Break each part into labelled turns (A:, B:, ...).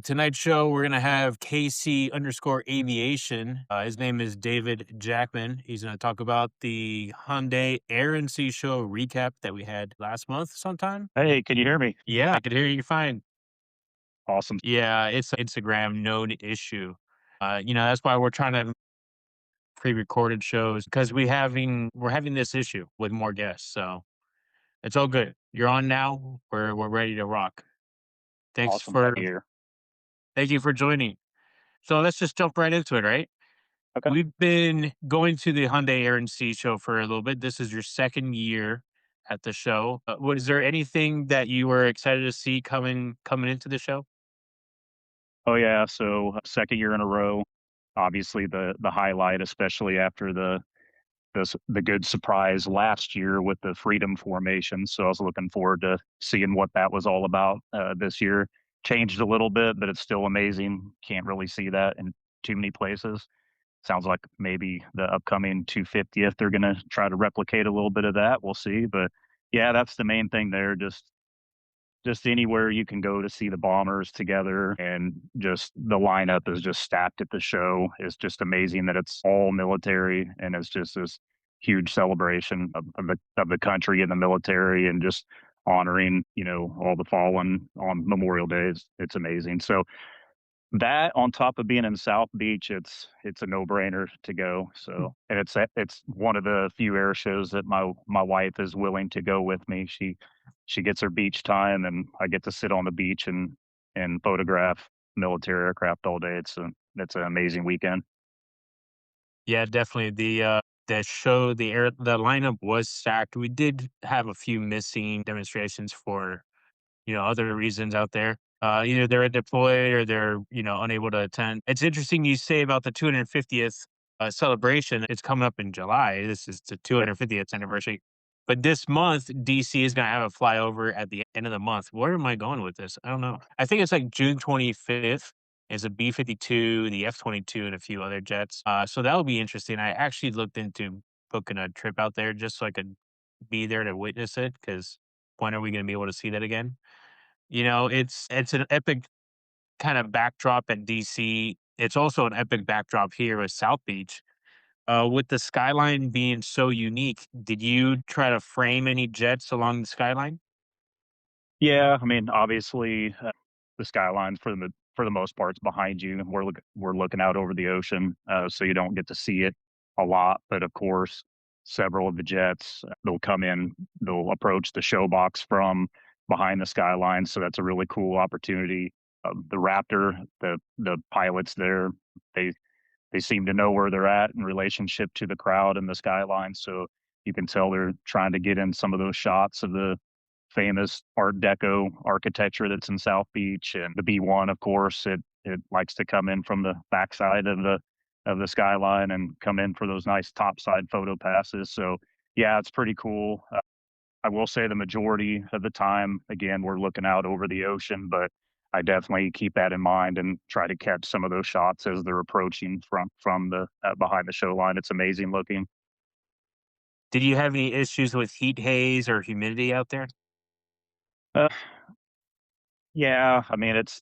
A: Tonight's show, we're gonna have KC underscore aviation. His name is David Jackman. He's gonna talk about the Hyundai Air and Sea Show recap that we had last month sometime.
B: Hey, can you hear me?
A: Yeah, I could hear you fine.
B: Awesome.
A: Yeah, it's an Instagram known issue. That's why we're trying to pre-recorded shows because we're having this issue with more guests. So it's all good. You're on now. We're ready to rock. Thanks
B: Awesome.
A: for
B: Here.
A: thank you for joining. So let's just jump right into it, right?
B: Okay.
A: We've been going to the Hyundai Air and Sea Show for a little bit. This is your second year at the show. Was there anything that you were excited to see coming into the show?
B: Oh yeah. So second year in a row. Obviously the highlight, especially after the good surprise last year with the Freedom Formation. So I was looking forward to seeing what that was all about. This year changed a little bit, but it's still amazing. Can't really see that in too many places. Sounds like maybe the upcoming 250th they're going to try to replicate a little bit of that. We'll see, but yeah, that's the main thing there. Just anywhere you can go to see the Bombers together, and just the lineup is just stacked at the show. It's just amazing that it's all military, and it's just this huge celebration of the country and the military, and just honoring, all the fallen on Memorial Days. It's amazing. So that, on top of being in South Beach, it's a no-brainer to go. So, and it's one of the few air shows that my wife is willing to go with me. She gets her beach time, and I get to sit on the beach and photograph military aircraft all day. It's an amazing weekend.
A: Yeah, definitely. The lineup was stacked. We did have a few missing demonstrations for other reasons out there. Either they're deployed or they're unable to attend. It's interesting you say about the 250th celebration. It's coming up in July. This is the
B: Yeah.
A: 250th anniversary. But this month, DC is going to have a flyover at the end of the month. Where am I going with this? I don't know. I think it's like June 25th. Is a B-52, the F-22, and a few other jets. So that'll be interesting. I actually looked into booking a trip out there just so I could be there to witness it. Because when are we going to be able to see that again? It's an epic kind of backdrop at DC. It's also an epic backdrop here with South Beach. With the skyline being so unique, did you try to frame any jets along the skyline?
B: Yeah, I mean, obviously, the skylines for the most part is behind you. We're looking out over the ocean, so you don't get to see it a lot. But of course, several of the jets they'll come in, they'll approach the show box from behind the skyline. So that's a really cool opportunity. The Raptor, the pilots there, they they seem to know where they're at in relationship to the crowd and the skyline. So you can tell they're trying to get in some of those shots of the famous Art Deco architecture that's in South Beach. And the B-1, of course, it likes to come in from the backside of the skyline and come in for those nice topside photo passes. So yeah, it's pretty cool. I will say the majority of the time, again, we're looking out over the ocean, but I definitely keep that in mind and try to catch some of those shots as they're approaching from the behind the show line. It's amazing looking.
A: Did you have any issues with heat haze or humidity out there?
B: Uh, yeah, I mean it's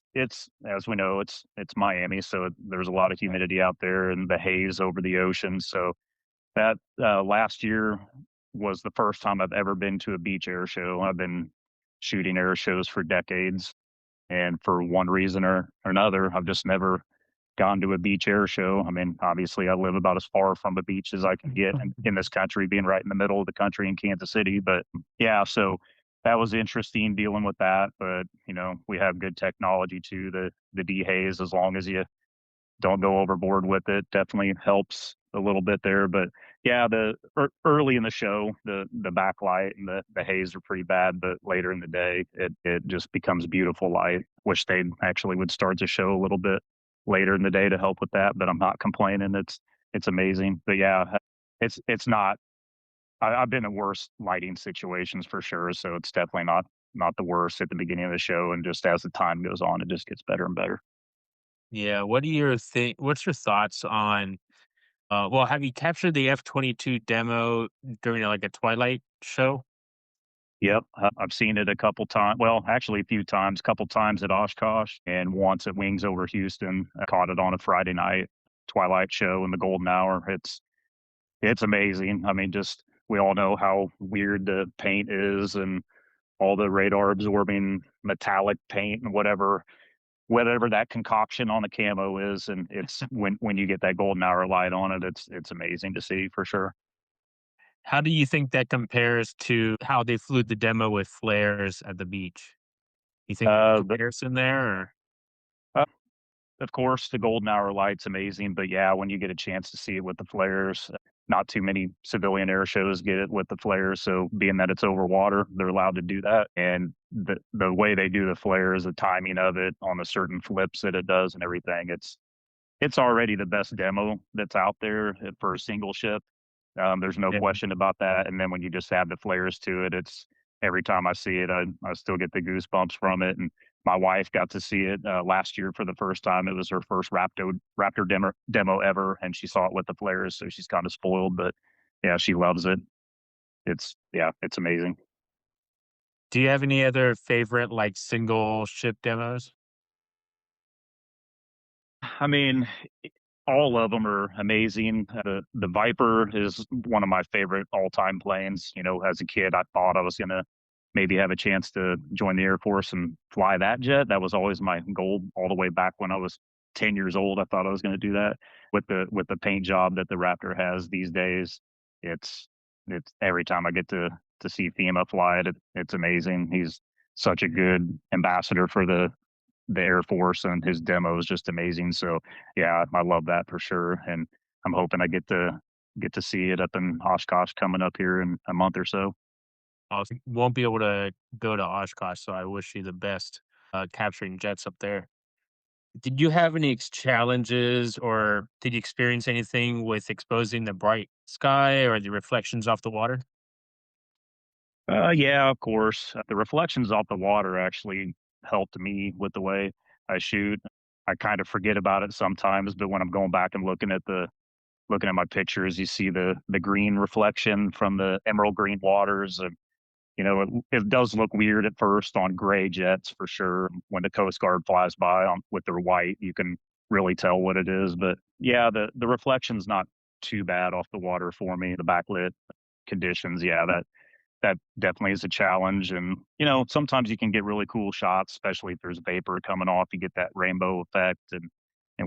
B: as we know, it's Miami, so there's a lot of humidity out there and the haze over the ocean. So that last year was the first time I've ever been to a beach air show. I've been shooting air shows for decades, and for one reason or another, I've just never gone to a beach air show. I mean, obviously, I live about as far from a beach as I can get in this country, being right in the middle of the country in Kansas City. But yeah, so that was interesting dealing with that. But we have good technology too. The dehaze, as long as you don't go overboard with it, definitely helps a little bit there. But yeah, early in the show, the backlight and the haze are pretty bad, but later in the day, it just becomes beautiful light. Wish they actually would start the show a little bit later in the day to help with that, but I'm not complaining. It's amazing. But yeah, it's not. I've been in worse lighting situations for sure, so it's definitely not the worst at the beginning of the show, and just as the time goes on, it just gets better and better.
A: Yeah. What's your thoughts on? Well, have you captured the F-22 demo during like a twilight show?
B: Yep, I've seen it a couple times. Well, actually a few times, couple times at Oshkosh and once at Wings Over Houston. I caught it on a Friday night twilight show in the golden hour. It's amazing. I mean, just we all know how weird the paint is and all the radar absorbing metallic paint and whatever that concoction on the camo is, and it's when you get that golden hour light on it, it's amazing to see for sure.
A: How do you think that compares to how they flew the demo with flares at the beach? You think there's a
B: Uh, the,
A: comparison there, or
B: uh, of course, the golden hour light's amazing, but yeah, when you get a chance to see it with the flares, not too many civilian air shows get it with the flares. So being that it's over water, they're allowed to do that, and the way they do the flares, the timing of it on the certain flips that it does, and everything, it's already the best demo that's out there for a single ship. There's no
A: yeah,
B: question about that. And then when you just add the flares to it, it's every time I see it, I still get the goosebumps from it. And my wife got to see it last year for the first time. It was her first Raptor demo ever, and she saw it with the flares, so she's kind of spoiled. But yeah, she loves it. It's amazing.
A: do you have any other favorite, like, single ship demos?
B: I mean, all of them are amazing. The Viper is one of my favorite all-time planes. You know, as a kid, I thought I was gonna maybe have a chance to join the Air Force and fly that jet. That was always my goal all the way back when I was 10 years old. I thought I was gonna do that. With the paint job that the Raptor has these days, it's it's every time I get to see FEMA fly it, it's amazing. He's such a good ambassador for the Air Force, and his demo is just amazing. So yeah, I love that for sure, and I'm hoping I get to see it up in Oshkosh coming up here in a month or so.
A: Won't be able to go to Oshkosh, so I wish you the best, capturing jets up there. Did you have any challenges, or did you experience anything with exposing the bright sky or the reflections off the water?
B: Yeah, of course. The reflections off the water actually helped me with the way I shoot. I kind of forget about it sometimes, but when I'm going back and looking at my pictures, you see the green reflection from the emerald green waters. You know, it does look weird at first on gray jets for sure. When the Coast Guard flies by with their white, you can really tell what it is. But yeah, the reflection's not too bad off the water for me. The backlit conditions, yeah, that definitely is a challenge. And you know, sometimes you can get really cool shots, especially if there's vapor coming off. You get that rainbow effect and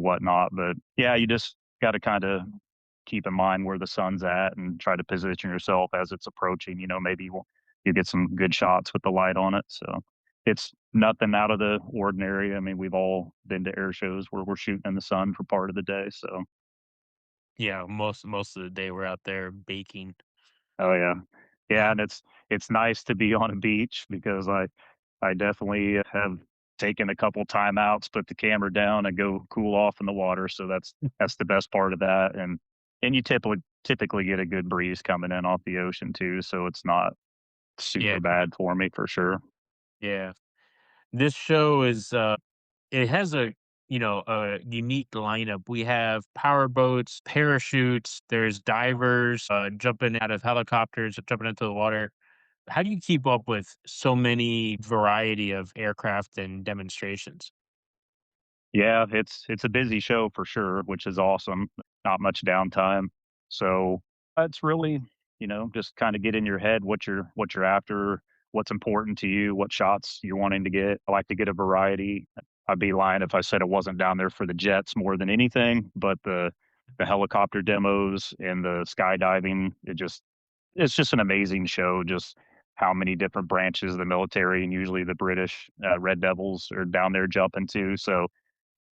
B: whatnot. But yeah, you just got to kind of keep in mind where the sun's at and try to position yourself as it's approaching. You know, maybe you get some good shots with the light on it. So it's nothing out of the ordinary. I mean, we've all been to air shows where we're shooting in the sun for part of the day. So,
A: Yeah, most of the day we're out there baking.
B: oh yeah, yeah, and it's nice to be on a beach because I definitely have taken a couple timeouts, put the camera down, and go cool off in the water. So that's the best part of that. And you typically get a good breeze coming in off the ocean too, so it's not
A: Yeah,
B: super bad for me for sure.
A: yeah. This show is, it has a unique lineup. We have power boats, parachutes, there's divers, jumping out of helicopters, jumping into the water. How do you keep up with so many variety of aircraft and demonstrations?
B: Yeah, it's a busy show for sure, which is awesome. Not much downtime. So it's really, you know, just kind of get in your head what you're after, what's important to you, what shots you're wanting to get. I like to get a variety. I'd be lying if I said it wasn't down there for the jets more than anything, but the helicopter demos and the skydiving, it's just an amazing show. Just how many different branches of the military and usually the British Red Devils are down there jumping to. So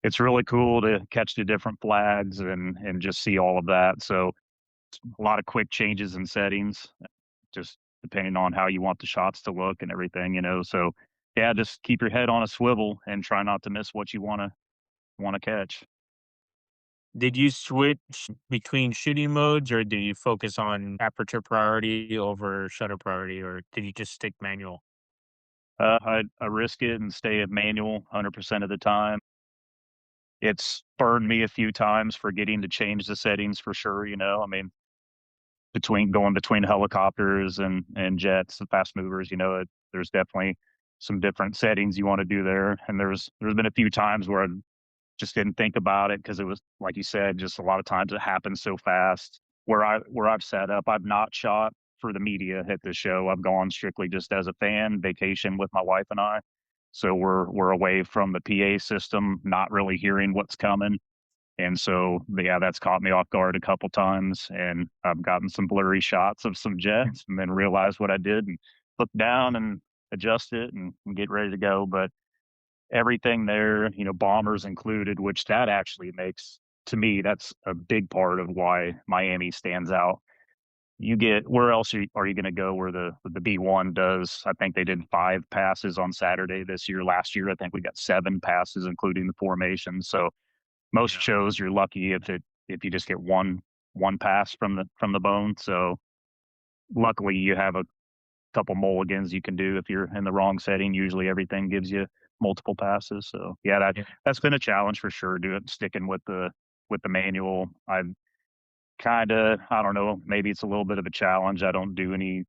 B: it's really cool to catch the different flags and just see all of that. So a lot of quick changes in settings, just depending on how you want the shots to look and everything, you know. So yeah, just keep your head on a swivel and try not to miss what you wanna catch.
A: Did you switch between shooting modes, or did you focus on aperture priority over shutter priority, or did you just stick manual?
B: I risk it and stay at manual 100% of the time. It's burned me a few times forgetting to change the settings for sure, you know. I mean, between helicopters and jets and fast movers. There's definitely some different settings you want to do there. And there's been a few times where I just didn't think about it because it was like you said, just a lot of times it happens so fast. Where I've set up, I've not shot for the media at the show. I've gone strictly just as a fan, vacation with my wife and I. So we're away from the PA system, not really hearing what's coming. And so, yeah, that's caught me off guard a couple times, and I've gotten some blurry shots of some jets, and then realized what I did, and look down and adjust it, and get ready to go. But everything there, bombers included, which that actually makes to me that's a big part of why Miami stands out. You get where else are you going to go where the B1 does? I think they did 5 passes on Saturday this year. Last year, I think we got 7 passes, including the formation. So most
A: Yeah.
B: shows you're lucky if you just get one pass from the bone. So luckily you have a couple mulligans you can do if you're in the wrong setting. Usually everything gives you multiple passes. So yeah,
A: Yeah.
B: that's been a challenge for sure. Sticking with the manual. I don't know, maybe it's a little bit of a challenge. I don't do any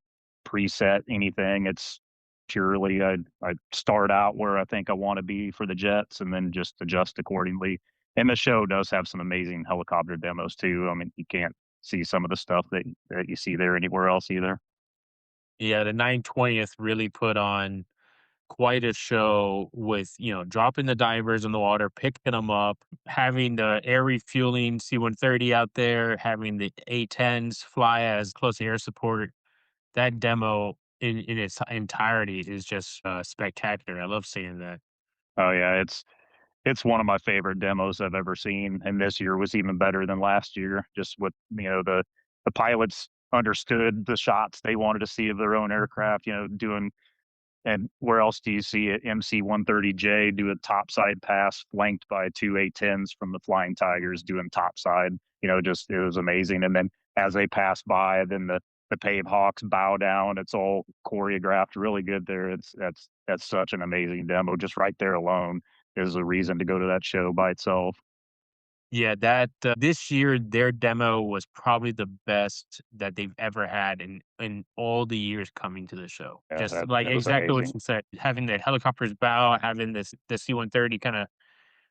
B: preset anything. It's purely I start out where I think I want to be for the jets and then just adjust accordingly. And the show does have some amazing helicopter demos too. I mean, you can't see some of the stuff that you see there anywhere else either.
A: Yeah, the 920th really put on quite a show with, dropping the divers in the water, picking them up, having the air refueling C-130 out there, having the A-10s fly as close to air support. That demo in its entirety is just, spectacular. I love seeing that.
B: Oh yeah, it's one of my favorite demos I've ever seen, and this year was even better than last year. Just with the pilots understood the shots they wanted to see of their own aircraft. Doing and where else do you see it? MC-130J do a topside pass flanked by two A-10s from the Flying Tigers doing topside. Just it was amazing. And then as they pass by, then the Pave Hawks bow down. It's all choreographed really good there. That's such an amazing demo. Just right there alone is a reason to go to that show by itself.
A: Yeah, that, this year, their demo was probably the best that they've ever had in all the years coming to the show.
B: Yeah,
A: Just
B: that
A: like
B: that was
A: exactly what
B: amazing.
A: you said, having the helicopters bow, having the C-130 kinda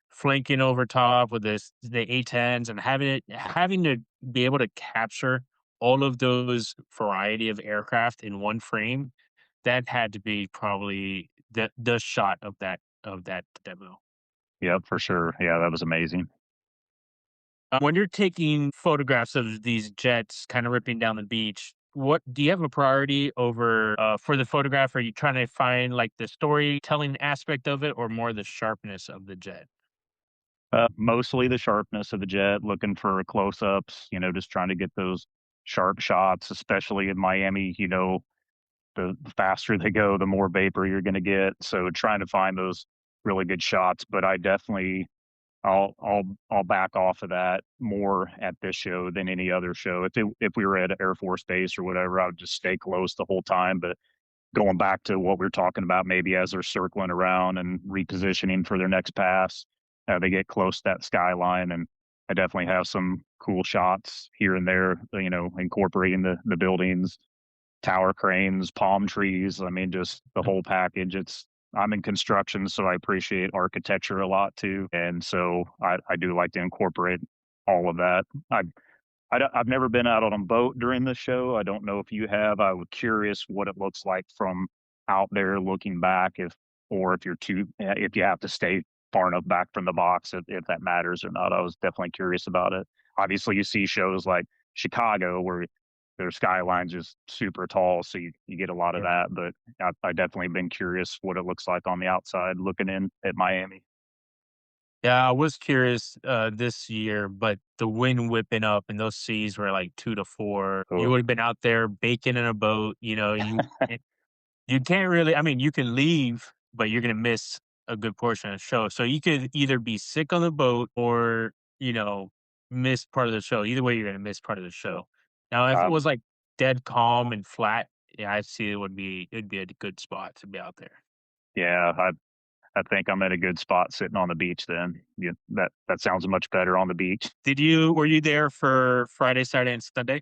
A: flanking over top with the A-10s and having to be able to capture all of those variety of aircraft in one frame, that had to be probably the shot of that demo.
B: Yep, for sure. Yeah, that was amazing.
A: When you're taking photographs of these jets kinda ripping down the beach, what do you have a priority over, for the photograph? Are you trying to find, like, the storytelling aspect of it or more the sharpness of the jet?
B: Mostly the sharpness of the jet, looking for close-ups, just trying to get those sharp shots, especially in Miami. The faster they go, the more vapor you're going to get. So trying to find those really good shots. But I definitely, I'll back off of that more at this show than any other show. If we were at Air Force Base or whatever, I would just stay close the whole time. But going back to what we are talking about, maybe as they're circling around and repositioning for their next pass, they get close to that skyline, and I definitely have some cool shots here and there. Incorporating the buildings, tower cranes, palm trees. I mean, just the whole package. I'm in construction, so I appreciate architecture a lot too, and so I do like to incorporate all of that. I I've never been out on a boat during the show. I don't know if you have. I was curious what it looks like from out there looking back, or if you have to stay far enough back from the box, if that matters or not. I was definitely curious about it. Obviously, you see shows like Chicago where their skyline's just super tall, so you get a lot of that. But I definitely been curious what it looks like on the outside looking in at Miami.
A: Yeah, I was curious, this year, but the wind whipping up and those seas were like 2 to 4. You
B: So,
A: would've been out there baking in a boat, you can't really, I mean, you can leave, but you're gonna miss a good portion of the show. So you could either be sick on the boat or, miss part of the show. Either way, you're gonna miss part of the show. Now, if it
B: um,
A: was, like, dead calm and flat, yeah, I see it'd be a good spot to be out there.
B: yeah, I think I'm at a good spot sitting on the beach then. Yeah, that sounds much better on the beach.
A: Were you there for Friday, Saturday, and Sunday?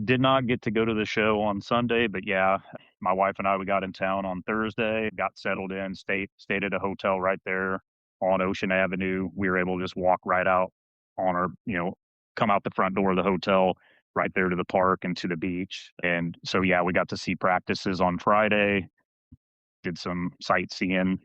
B: Did not get to go to the show on Sunday, but yeah, my wife and I, we got in town on Thursday, got settled in, stayed at a hotel right there on Ocean Avenue. We were able to just walk right out on our, come out the front door of the hotel right there to the park and to the beach. And so yeah, we got to see practices on Friday, did some sightseeing,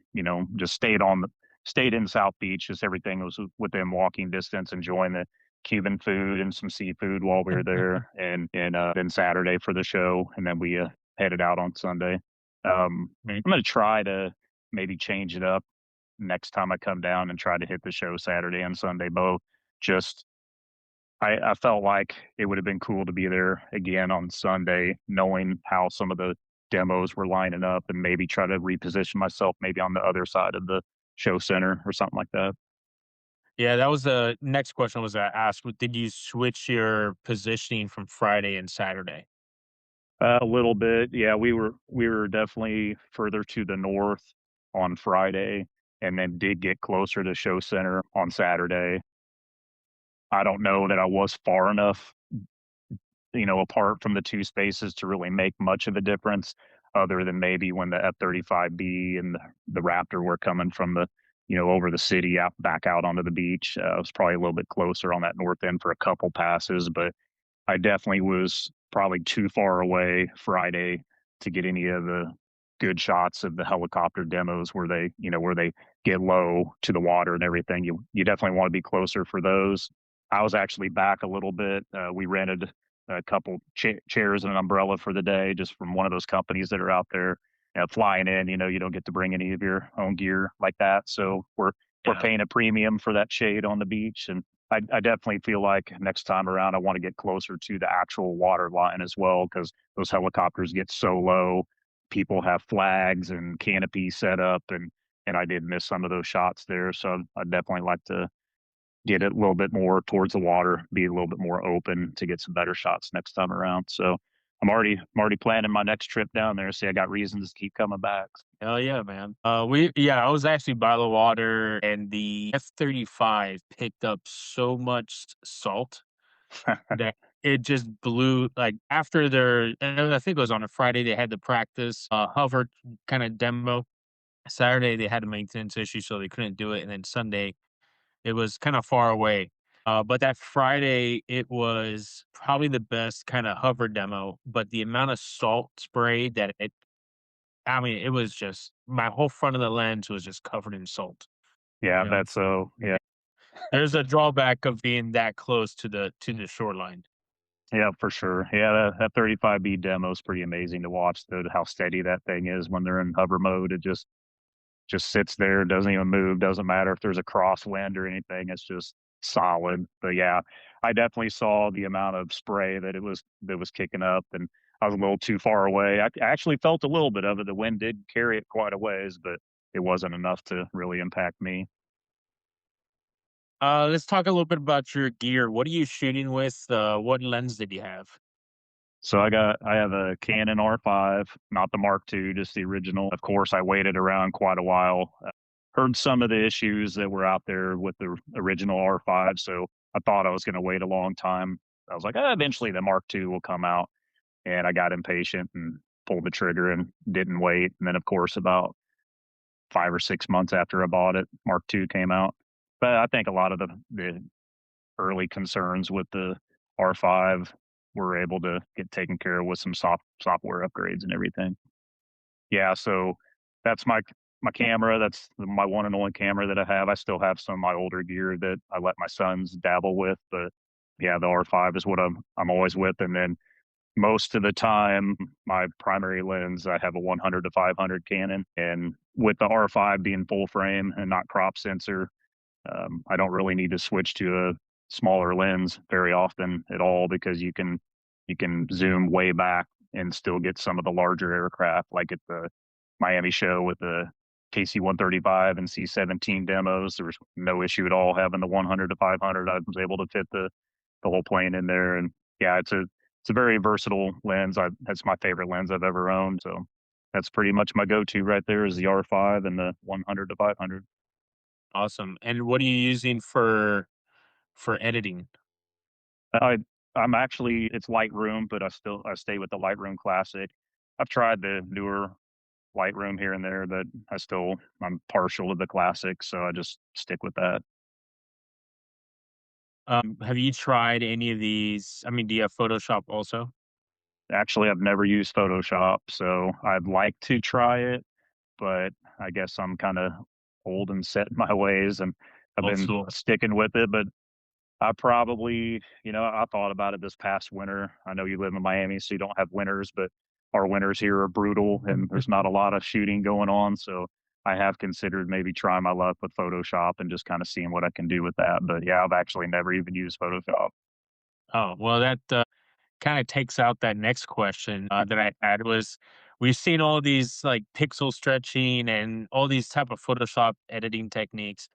B: just stayed in South Beach, just everything was within walking distance, enjoying the Cuban food and some seafood while we were there, and then Saturday for the show, and then we headed out on Sunday. I'm gonna try to maybe change it up next time I come down and try to hit the show Saturday and Sunday both. Just I felt like it would have been cool to be there again on Sunday, knowing how some of the demos were lining up and maybe try to reposition myself maybe on the other side of the show center or something like that.
A: Yeah, that was the next question was I asked. Did you switch your positioning from Friday and Saturday?
B: A little bit, yeah, we were definitely further to the north on Friday and then did get closer to show center on Saturday. I don't know that I was far enough apart from the 2 spaces to really make much of a difference other than maybe when the F-35B and the Raptor were coming from over the city out back out onto the beach. I was probably a little bit closer on that north end for a couple passes, but I definitely was probably too far away Friday to get any of the good shots of the helicopter demos where they get low to the water and everything. You definitely want to be closer for those. I was actually back a little bit. We rented a couple chairs and an umbrella for the day just from one of those companies that are out there. Flying in, you don't get to bring any of your own gear like that. So we're
A: Yeah.
B: paying a premium for that shade on the beach, and I definitely feel like next time around, I want to get closer to the actual water line as well because those helicopters get so low. People have flags and canopies set up, and I did miss some of those shots there. So I'd definitely like to get it a little bit more towards the water, be a little bit more open to get some better shots next time around. So I'm already planning my next trip down there. See, I got reasons to keep coming back.
A: Hell yeah, man. I was actually by the water and the F-35 picked up so much salt that it just blew like after and I think it was on a Friday they had the practice hover kind of demo. Saturday they had a maintenance issue so they couldn't do it, and then Sunday it was kind of far away. But that Friday it was probably the best kind of hover demo, but the amount of salt spray that it I mean, it was just my whole front of the lens was just covered in salt,
B: Yeah,
A: you know?
B: that's so. Yeah.
A: There's a drawback of being that close to the shoreline.
B: Yeah, for sure. Yeah, that 35B demo is pretty amazing to watch, how steady that thing is when they're in hover mode. It just sits there, doesn't even move, doesn't matter if there's a crosswind or anything. It's just solid. But yeah, I definitely saw the amount of spray that was kicking up, and I was a little too far away. I actually felt a little bit of it. The wind did carry it quite a ways, but it wasn't enough to really impact me.
A: Let's talk a little bit about your gear. What are you shooting with? What lens did you have?
B: So I have a Canon R5, not the Mark II, just the original. Of course, I waited around quite a while. Heard some of the issues that were out there with the original R5, so I thought I was going to wait a long time. I was like, eventually the Mark II will come out, and I got impatient and pulled the trigger and didn't wait. And then, of course, about 5 or 6 months after I bought it, Mark II came out. But I think a lot of the early concerns with the R5 were able to get taken care of with some software upgrades and everything. Yeah, so that's my camera. That's my one and only camera that I have. I still have some of my older gear that I let my sons dabble with, but yeah, the R5 is what I'm always with. And then most of the time, my primary lens, I have a 100 to 500 Canon, and with the R5 being full frame and not crop sensor, I don't really need to switch to a smaller lens very often at all because you can zoom way back and still get some of the larger aircraft, like at the Miami show with the KC-135 and C-17 demos. There was no issue at all having the 100 to 500. I was able to fit the whole plane in there, and yeah, it's a very versatile lens. That's my favorite lens I've ever owned. So that's pretty much my go-to right there is the R5 and the 100 to 500.
A: Awesome. And what are you using for editing?
B: I'm actually it's Lightroom, but I stay with the Lightroom Classic. I've tried the newer Lightroom here and there, but I'm partial to the Classic, so I just stick with that.
A: Have you tried any of these? I mean, do you have Photoshop also?
B: Actually, I've never used Photoshop, so I'd like to try it, but I guess I'm kinda old and set in my ways, and I've
A: Old
B: been
A: school.
B: sticking with it, but I probably I thought about it this past winter. I know you live in Miami, so you don't have winters, but our winters here are brutal and there's not a lot of shooting going on. So I have considered maybe trying my luck with Photoshop and just kind of seeing what I can do with that. But yeah, I've actually never even used Photoshop.
A: Oh, well, that kind of takes out that next question that I had was we've seen all these like pixel stretching and all these type of Photoshop editing techniques.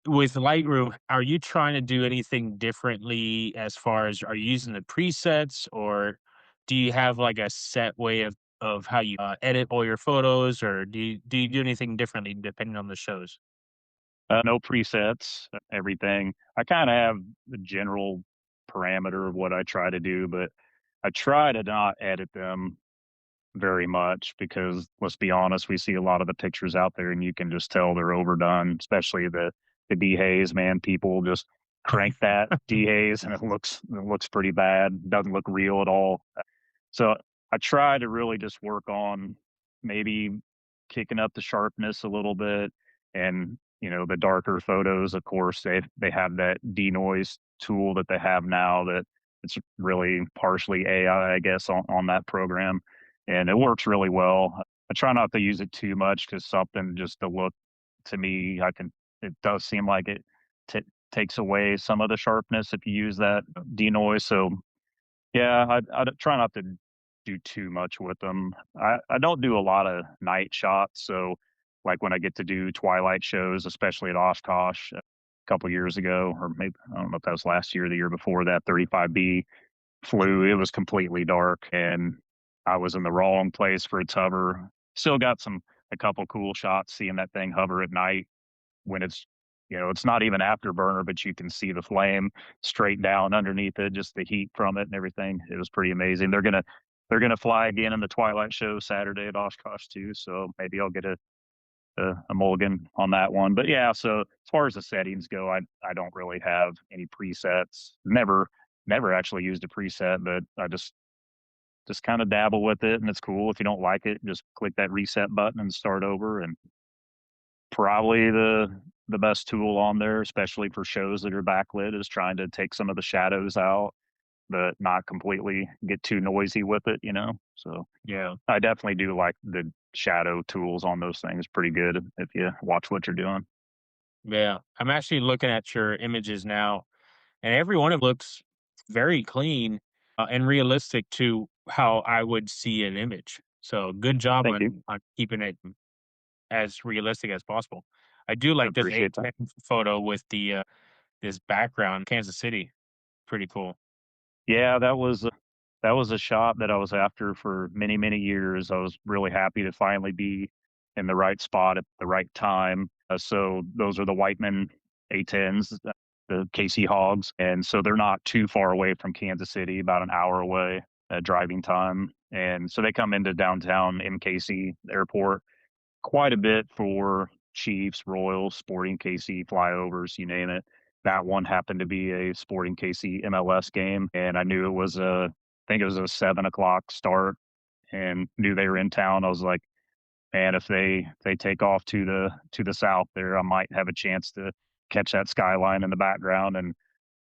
A: With Lightroom, are you trying to do anything differently as far as are you using the presets or do you have like a set way of how you edit all your photos or do you do anything differently depending on the shows?
B: No presets, everything. I kind of have the general parameter of what I try to do, but I try to not edit them very much because let's be honest, we see a lot of the pictures out there and you can just tell they're overdone, especially the dehaze, man. People just crank that dehaze and it looks pretty bad. Doesn't look real at all. So I try to really just work on maybe kicking up the sharpness a little bit and the darker photos, of course, they have that denoise tool that they have now that it's really partially AI, I guess, on that program. And it works really well. I try not to use it too much because something just to look to me, it does seem like it t- takes away some of the sharpness if you use that denoise. So yeah, I try not to do too much with them. I don't do a lot of night shots, so, like, when I get to do twilight shows, especially at Oshkosh a couple years ago, or maybe I don't know if that was last year or the year before that, 35B flew, it was completely dark, and I was in the wrong place for its hover. Still got a couple cool shots seeing that thing hover at night when it's not even afterburner, but you can see the flame straight down underneath it, just the heat from it and everything. It was pretty amazing. They're gonna fly again in the Twilight Show Saturday at Oshkosh too, so maybe I'll get a mulligan on that one. But yeah, so as far as the settings go, I don't really have any presets. Never actually used a preset, but I just kind of dabble with it, and it's cool. If you don't like it, just click that reset button and start over. And probably the best tool on there, especially for shows that are backlit, is trying to take some of the shadows out, but not completely get too noisy with it. So
A: Yeah.
B: I definitely do like the shadow tools on those things pretty good if you watch what you're doing.
A: Yeah. I'm actually looking at your images now, and every one of looks very clean and realistic to how I would see an image. So good job
B: Thank you.
A: on keeping it as realistic as possible. I do
B: I
A: like this
B: appreciate that.
A: A10 photo with the this background, Kansas City. Pretty cool.
B: Yeah, that was a shot that I was after for many, many years. I was really happy to finally be in the right spot at the right time. So those are the Whiteman A10s, the KC Hogs, and so they're not too far away from Kansas City, about an hour away driving time. And so they come into downtown MKC Airport quite a bit for Chiefs, Royals, Sporting KC flyovers, you name it. That one happened to be a Sporting KC MLS game, and I knew I think it was a 7 o'clock start, and knew they were in town. I was like, man, if they take off to the south there, I might have a chance to catch that skyline in the background. And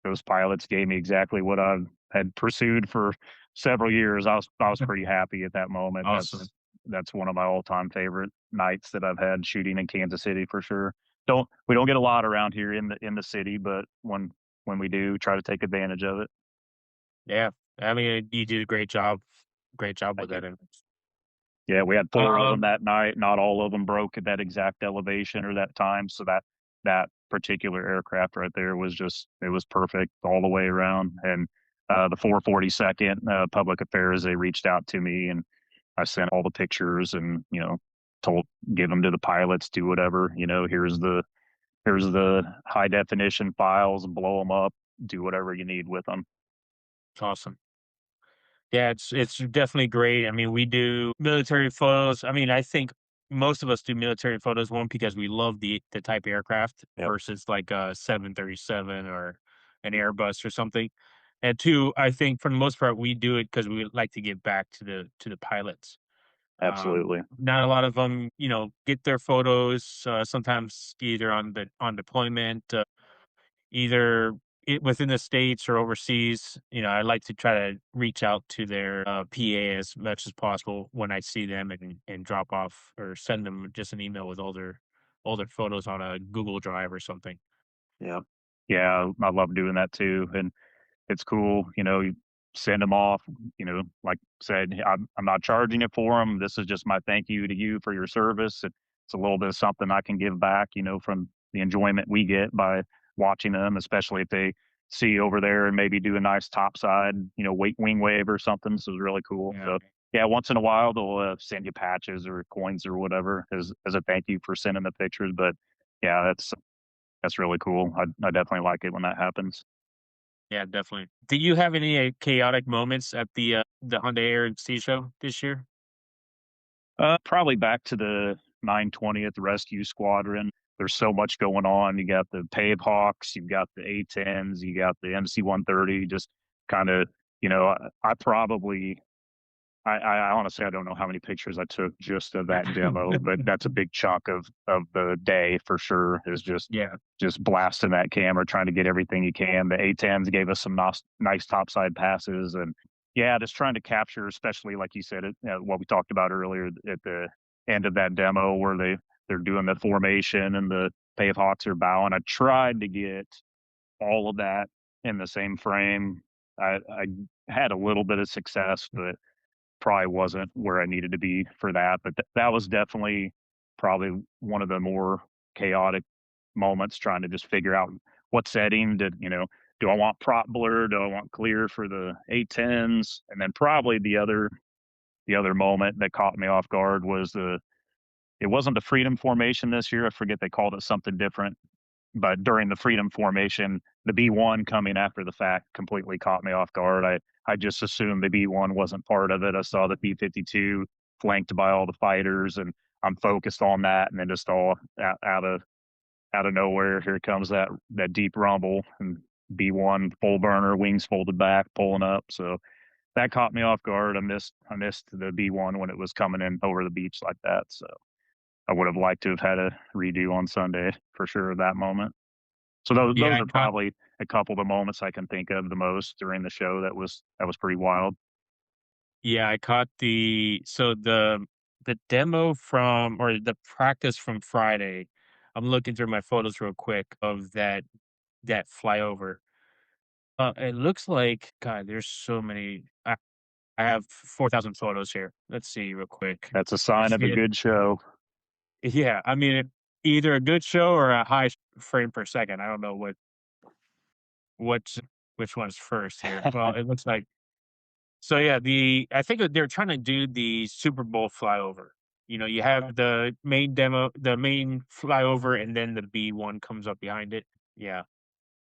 B: those pilots gave me exactly what I had pursued for several years. I was pretty happy at that moment.
A: Awesome.
B: That's one of my all time favorite nights that I've had shooting in Kansas City for sure. We don't get a lot around here in the city, but when we do, try to take advantage of it.
A: Yeah. I mean, you did a great job. Great job with
B: Thank you.
A: that image.
B: Yeah, we had 4 of them
A: Um,
B: that night, not all of them broke at that exact elevation or that time, so that particular aircraft right there it was perfect all the way around. And the 442nd, Public Affairs, they reached out to me, and I sent all the pictures and, told give them to the pilots, do whatever, here's the high definition files, blow them up, do whatever you need with them.
A: It's awesome. Yeah, it's definitely great. I mean, we do military photos. I mean, I think most of us do military photos, one, because we love the type of aircraft
B: Yep,
A: versus like a 737 or an Airbus or something. And two, I think for the most part we do it because we like to give back to the pilots.
B: absolutely.
A: Not a lot of them, get their photos, sometimes either on deployment, either within the states or overseas. I like to try to reach out to their PA as much as possible when I see them, and drop off or send them just an email with all their photos on a Google Drive or something.
B: Yeah. Yeah, I love doing that too, and it's cool, you send them off, like I said, I'm not charging it for them. This is just my thank you to you for your service. It's a little bit of something I can give back, from the enjoyment we get by watching them, especially if they see over there and maybe do a nice topside, wing wave or something. So it's really cool.
A: Yeah,
B: So yeah, once in a while they'll send you patches or coins or whatever as a thank you for sending the pictures. But yeah, that's really cool. I definitely like it when that happens.
A: yeah, definitely. Do you have any chaotic moments at the Hyundai Air Sea Show this year?
B: Probably back to the 920th Rescue Squadron. There's so much going on. You got the Pave Hawks, you've got the A-10s, you got the MC-130. Just kind of, I probably I honestly I don't know how many pictures I took just of that demo, but that's a big chunk of the day for sure. Is
A: Yeah,
B: just blasting that camera, trying to get everything you can. The A10s gave us some nice topside passes, and yeah, just trying to capture, especially like you said, what we talked about earlier at the end of that demo where they're doing the formation and the Pave Hawks are bowing. I tried to get all of that in the same frame. I had a little bit of success, but probably wasn't where I needed to be for that. But that was definitely probably one of the more chaotic moments trying to just figure out what setting do I want prop blur? Do I want clear for the A10s? And then probably the other moment that caught me off guard was it wasn't the freedom formation this year. I forget they called it something different, but during the freedom formation, the B1 coming after the fact completely caught me off guard. I just assumed the B1 wasn't part of it. I saw the B-52 flanked by all the fighters, and I'm focused on that, and then just all out of nowhere, here comes that deep rumble, and B1 full burner, wings folded back, pulling up. So that caught me off guard. I missed the B1 when it was coming in over the beach like that. So I would have liked to have had a redo on Sunday for sure. That moment. So
A: yeah,
B: those
A: I
B: are
A: caught.
B: probably a couple of the moments I can think of the most during the show. That was pretty wild.
A: Yeah, I caught the demo from or the practice from Friday. I'm looking through my photos real quick of that flyover. It looks like God, there's so many. I have 4,000 photos here. Let's see real quick.
B: That's a
A: I
B: sign of a
A: forget.
B: good show.
A: Yeah, I mean, either a good show or a high frame per second. I don't know what's which one's first here. Well, it looks like. So yeah, the I think that they're trying to do the Super Bowl flyover. You have the main demo, the main flyover, and then the B1 comes up behind it. Yeah.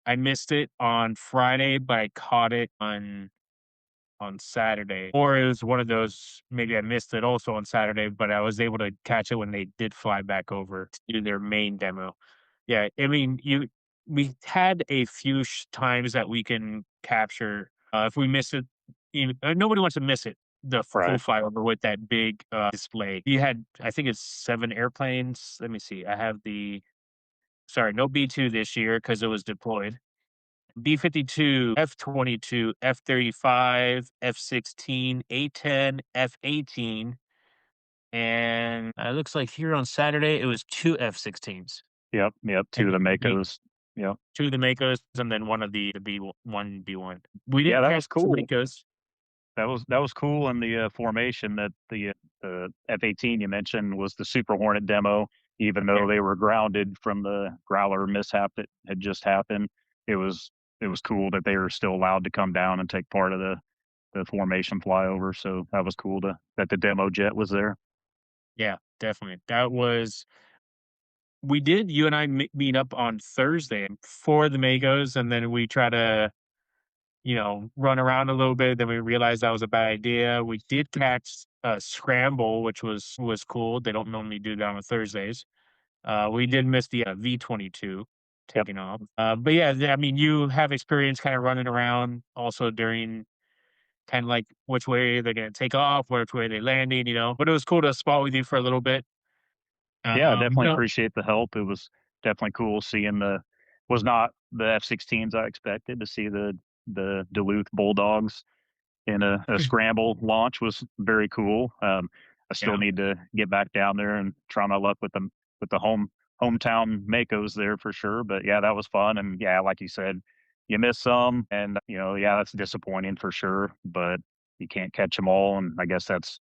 A: I missed it on Friday, but I caught it on Saturday. Or it was one of those, maybe I missed it also on Saturday, but I was able to catch it when they did fly back over to do their main demo. Yeah, I mean, we had a few times that we can capture. If we miss it, nobody wants to miss it. The full
B: Right.
A: flyover with that big display. You had, I think it's 7 airplanes. Let me see. I have sorry, no B2 this year because it was deployed. B-52, F-22, F-35, F-16, A-10, F-18, and it looks like here on Saturday, it was 2 F-16s,
B: Yep. Yep. Two
A: and
B: of the
A: the
B: Makos. Yep.
A: 2 of the Makos and then one of the B1. We
B: Yeah,
A: didn't
B: that
A: catch
B: was
A: the
B: cool.
A: Makos.
B: That was cool in the formation that the F-18 you mentioned was the Super Hornet demo. Even
A: Yeah,
B: though they were grounded from the Growler mishap that had just happened, it was it was cool that they were still allowed to come down and take part of the formation flyover. So that was cool that the demo jet was there.
A: yeah, definitely. You and I meet up on Thursday for the Makos, and then we try to run around a little bit. Then we realized that was a bad idea. We did catch a scramble, which was cool. They don't normally do that on Thursdays. We did miss the V-22
B: Yep.
A: taking off. But yeah, I mean, you have experience kind of running around also during kind of like which way they're going to take off, which way they're landing. But it was cool to spot with you for a little bit.
B: Yeah, I definitely
A: No,
B: appreciate the help. It was definitely cool seeing the was not the F-16s I expected to see the Duluth Bulldogs in a scramble launch was very cool. I still
A: yeah.
B: need to get back down there and try my luck with the hometown Makos there for sure. But yeah, that was fun. And yeah, like you said, you miss some, and yeah, that's disappointing for sure. But you can't catch them all, and I guess that's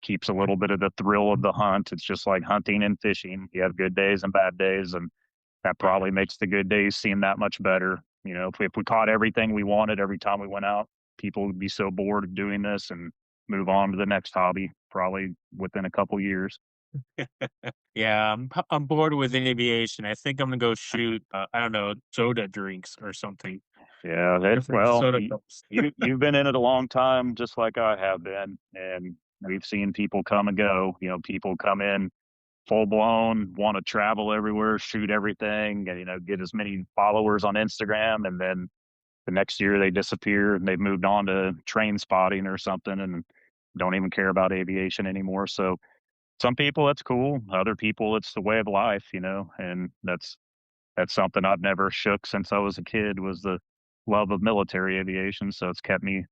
B: keeps a little bit of the thrill of the hunt. It's just like hunting and fishing. You have good days and bad days, and that
A: Right.
B: probably makes the good days seem that much better. If we caught everything we wanted every time we went out, people would be so bored of doing this and move on to the next hobby probably within a couple years.
A: Yeah, I'm bored with aviation. I think I'm gonna go shoot. I don't know, soda drinks or something.
B: Yeah, that
A: Different
B: well,
A: soda cups.
B: you've been in it a long time, just like I have been, and we've seen people come and go. People come in full blown, want to travel everywhere, shoot everything, and get as many followers on Instagram, and then the next year they disappear and they've moved on to train spotting or something and don't even care about aviation anymore. So some people that's cool, other people it's the way of life, and that's something I've never shook since I was a kid was the love of military aviation. So it's kept me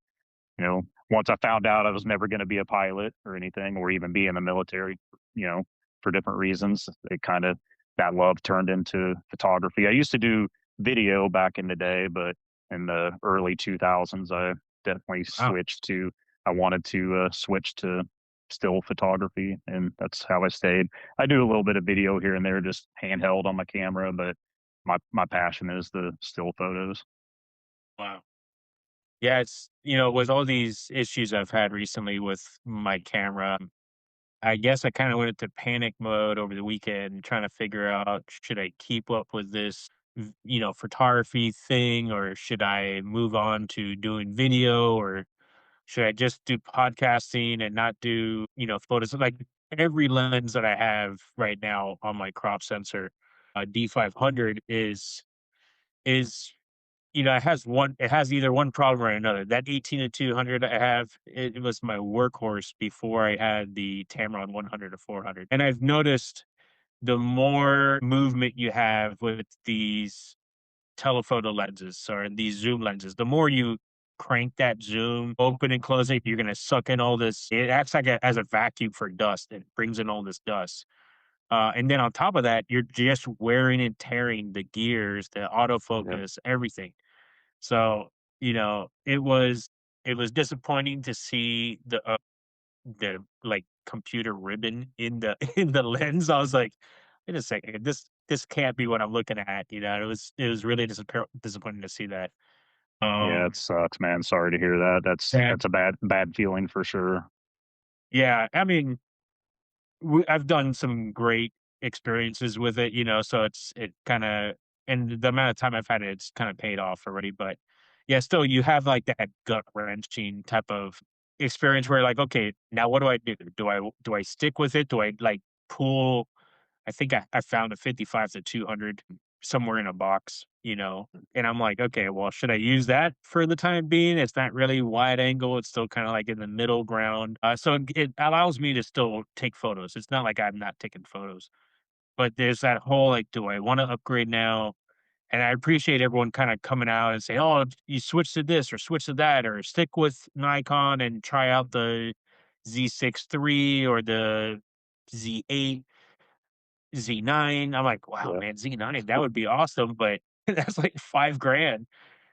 B: once I found out I was never going to be a pilot or anything, or even be in the military, you know, for different reasons, it kind of that love turned into photography. I used to do video back in the day, but in the early 2000s, I definitely
A: Wow.
B: switched to. I wanted to switch to still photography, and that's how I stayed. I do a little bit of video here and there, just handheld on my camera, but my passion is the still photos.
A: Wow. Yeah, it's with all these issues I've had recently with my camera, I guess I kind of went into panic mode over the weekend, trying to figure out should I keep up with this, photography thing, or should I move on to doing video, or should I just do podcasting and not do, photos? Like every lens that I have right now on my crop sensor, D500 is it has either one problem or another. That 18 to 200 I have, it was my workhorse before I had the Tamron 100 to 400. And I've noticed the more movement you have with these telephoto lenses or these zoom lenses, the more you crank that zoom, open and close it, you're gonna suck in all this. It acts like as a vacuum for dust. It brings in all this dust. And then on top of that, you're just wearing and tearing the gears, the
B: Yep.
A: autofocus, everything. So, it was disappointing to see the, like, computer ribbon in the in the lens. I was like, "Wait a second, this can't be what I'm looking at," it was really disappointing to see that.
B: Yeah, it
A: Um,
B: sucks, man. Sorry to hear that. That's
A: that
B: that's a bad feeling for sure.
A: yeah, I mean, I've done some great experiences with it, so it kinda and the amount of time I've had it, it's kinda paid off already, but, yeah, still, you have, like, that gut-wrenching type of experience where, like, "Okay, now what do I do? Do I stick with it? Do I, like, pull" I think I found a 55 to 200 somewhere in a box, and I'm like, "Okay, well, should I use that for the time being?" It's not really wide angle, it's still kinda, like, in the middle ground, so it allows me to still take photos. It's not like I'm not taking photos, but there's that whole, like, "Do I wanna upgrade now?" And I appreciate everyone kinda coming out and saying, "Oh, you switch to this or switch to that or stick with Nikon and try out the Z6 III or the Z8." Z9. I'm like, "Wow,
B: Yeah.
A: man, Z9, that would be awesome," but that's like 5 grand,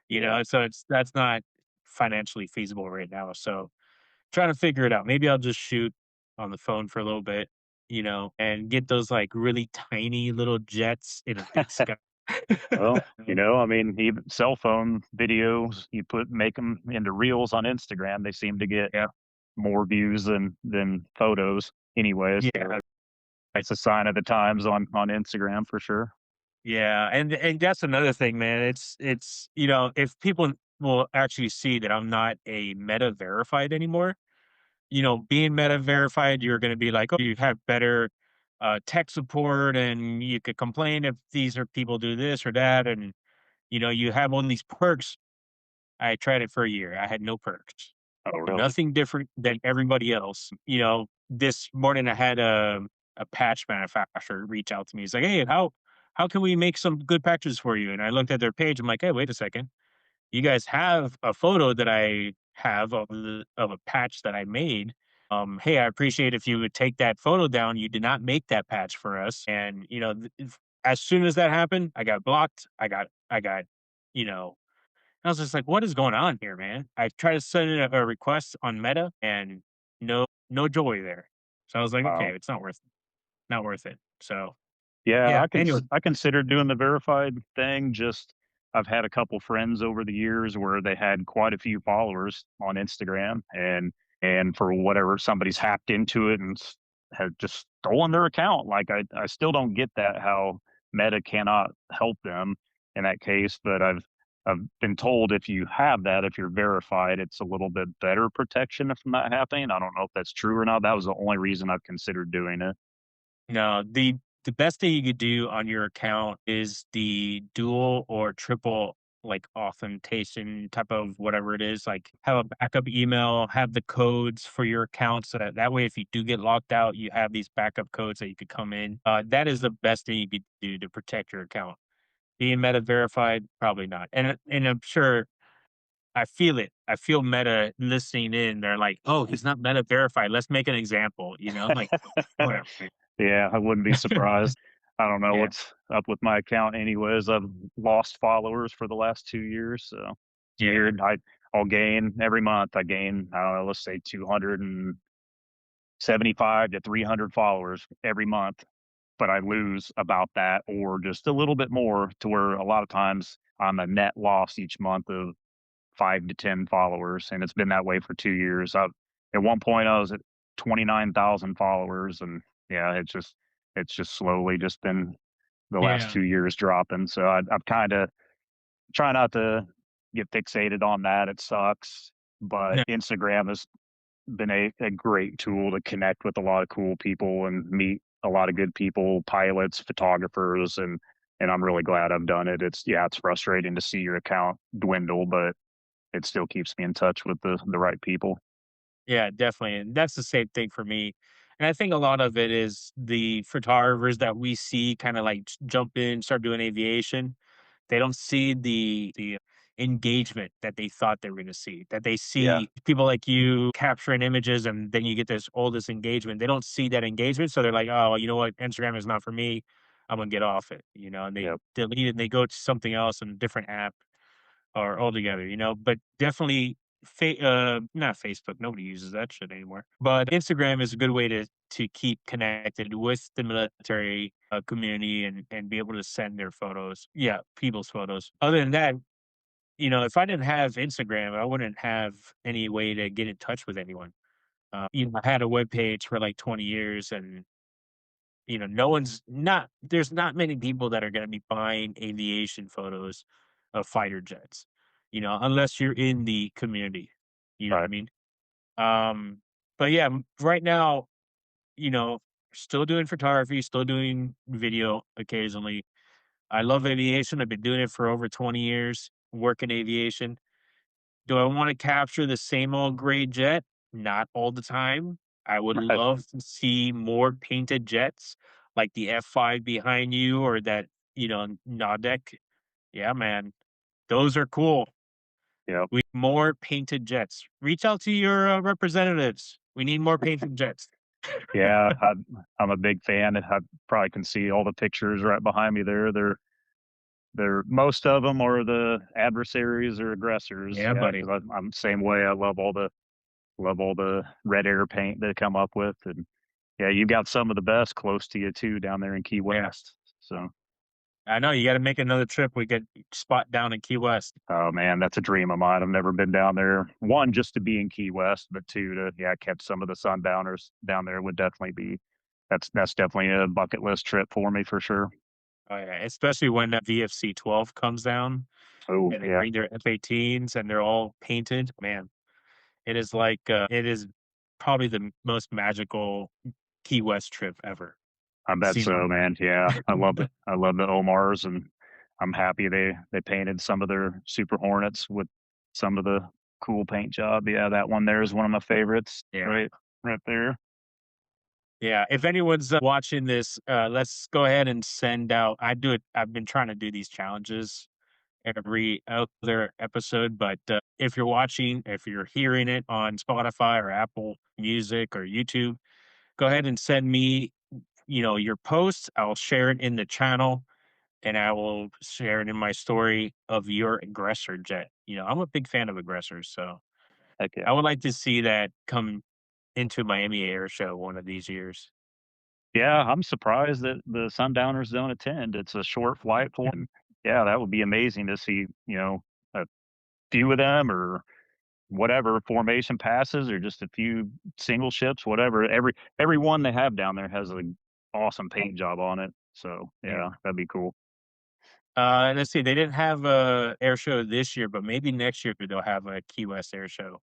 B: Yeah.
A: so that's not financially feasible right now, so trying to figure it out. Maybe I'll just shoot on the phone for a little bit, and get those, like, really tiny little jets in a big sky.
B: Well, I mean, even cell phone videos, you make them into reels on Instagram, they seem to get
A: Yeah,
B: more views than photos anyway, so
A: yeah,
B: it's a sign of the times on Instagram for sure.
A: yeah, and that's another thing, man. If people will actually see that I'm not a Meta verified anymore. Being Meta verified, you're gonna be like, "Oh, you have better, tech support, and you could complain if these are people do this or that, and, you have all these perks." I tried it for a year. I had no perks.
B: Oh, really?
A: Nothing different than everybody else. This morning I had a patch manufacturer reach out to me. He's like, "Hey, how can we make some good patches for you?" And I looked at their page. I'm like, "Hey, wait a second. You guys have a photo that I have of a patch that I made. Hey, I appreciate if you would take that photo down. You did not make that patch for us." And as soon as that happened, I got blocked. I got, you know, I was just like, "What is going on here, man?" I tried to send in a request on Meta, and no joy there. So I was like, "Okay,
B: Wow.
A: it's not worth it." So
B: Yeah,
A: yeah. Anyway,
B: I considered doing the verified thing. Just I've had a couple friends over the years where they had quite a few followers on Instagram, and for whatever somebody's hacked into it and had just stolen their account. Like I still don't get that how Meta cannot help them in that case. But I've been told if you have that, if you're verified, it's a little bit better protection from that happening. I don't know if that's true or not. That was the only reason I've considered doing it.
A: no, the best thing you could do on your account is the dual or triple like authentication type of whatever it is. Like have a backup email, have the codes for your account so that way if you do get locked out, you have these backup codes that you could come in. That is the best thing you could do to protect your account. Being Meta verified, probably not. And I'm sure I feel it. I feel Meta listening in. They're like, "Oh, he's not Meta verified. Let's make an example." Like whatever.
B: Yeah, I wouldn't be surprised. I don't know
A: Yeah,
B: what's up with my account anyways. I've lost followers for the last 2 years, so it's
A: yeah,
B: weird. I'll gain every month. I gain, I don't know, let's say 275 to 300 followers every month, but I lose about that or just a little bit more to where a lot of times I'm a net loss each month of 5 to 10 followers, and it's been that way for 2 years. At one point, I was at 29,000 followers, and yeah, it's just slowly just been the last
A: yeah,
B: 2 years dropping, so I've kinda try not to get fixated on that, it sucks, but
A: no,
B: Instagram has been a great tool to connect with a lot of cool people and meet a lot of good people, pilots, photographers, and I'm really glad I've done it. It's frustrating to see your account dwindle, but it still keeps me in touch with the right people.
A: yeah, definitely. And that's the same thing for me. And I think a lot of it is the photographers that we see kind of like jump in, start doing aviation. They don't see the engagement that they thought they were going to see. That they
B: Yeah,
A: see people like you capturing images, and then you get this all this engagement. They don't see that engagement, so they're like, "Oh, you know what? Instagram is not for me. I'm gonna get off it." And they
B: yep,
A: delete it. And they go to something else in a different app or altogether. But definitely, not Facebook. Nobody uses that shit anymore. But Instagram is a good way to keep connected with the military community and be able to send their photos. Yeah, people's photos. Other than that, if I didn't have Instagram, I wouldn't have any way to get in touch with anyone. I had a web page for like 20 years, and no one's not there's not many people that are going to be buying aviation photos of fighter jets, unless you're in the community. You know what I
B: right.
A: mean? But yeah, right now, you know, still doing photography, still doing video occasionally. I love aviation. I've been doing it for over 20 years, working aviation. Do I wanna capture the same old gray jet? Not all the time. I would
B: Right,
A: love to see more painted jets, like the F5 behind you or that, Nodec. Yeah, man. Those are cool.
B: yep.
A: We need more painted jets. Reach out to your, representatives. We need more painted jets.
B: Yeah, I'm a big fan. I probably can see all the pictures right behind me there. They're most of them are the adversaries or aggressors.
A: Yeah,
B: Yeah,
A: buddy.
B: because I'm the same way. I love all the red air paint they come up with, and yeah, you got some of the best close to you too down there in Key
A: Yeah.
B: West. So,
A: I know, you gotta make another trip. We get spot down in Key West.
B: oh man, that's a dream of mine. I've never been down there. One, just to be in Key West, but two, to yeah, catch some of the sundowners down there would definitely be. That's definitely a bucket list trip for me for sure.
A: Oh, yeah, especially when that VFC 12 comes down.
B: Oh,
A: and they
B: yeah.
A: bring their F-18s and they're all painted. Man, it is like, it is probably the most magical Key West trip ever.
B: I bet
A: Seen
B: so,
A: on
B: man. Yeah, I love it. I love the Omars, and I'm happy they painted some of their Super Hornets with some of the cool paint job. Yeah, that one there is one of my favorites.
A: yeah.
B: Right there.
A: Yeah, if anyone's, watching this, let's go ahead and send out I do it I've been trying to do these challenges every other episode, but, if you're watching, if you're hearing it on Spotify or Apple Music or YouTube, go ahead and send me, your posts. I'll share it in the channel, and I will share it in my story of your aggressor jet. I'm a big fan of aggressors, so
B: Heck yeah.
A: I would like to see that come into Miami Air Show one of these years.
B: Yeah, I'm surprised that the Sundowners don't attend. It's a short flight for them. Yeah, that would be amazing to see, a few of them or whatever formation passes or just a few single ships, whatever. Every one they have down there has an awesome paint job on it. So
A: Yeah.
B: yeah, that'd be cool.
A: Let's see. They didn't have a air show this year, but maybe next year they'll have a Key West air show.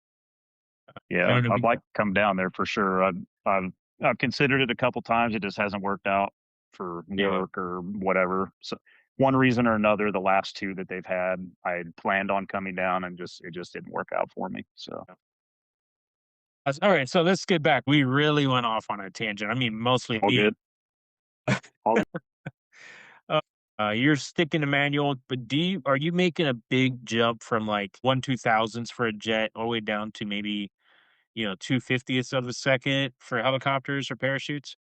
A: I
B: Yeah,
A: don't know.
B: I'd like to come down there for sure. I've considered it a couple times. It just hasn't worked out for
A: Yeah.
B: work or whatever. So one reason or another, the last two that they've had, I had planned on coming down and just it just didn't work out for me. So
A: All right. So let's get back. We really went off on a tangent. I mean, mostly
B: all
A: me.
B: good. All
A: Uh, you're sticking to manual, but are you making a big jump from like 1/2000s for a jet all the way down to maybe 2/50ths of a second for helicopters or parachutes?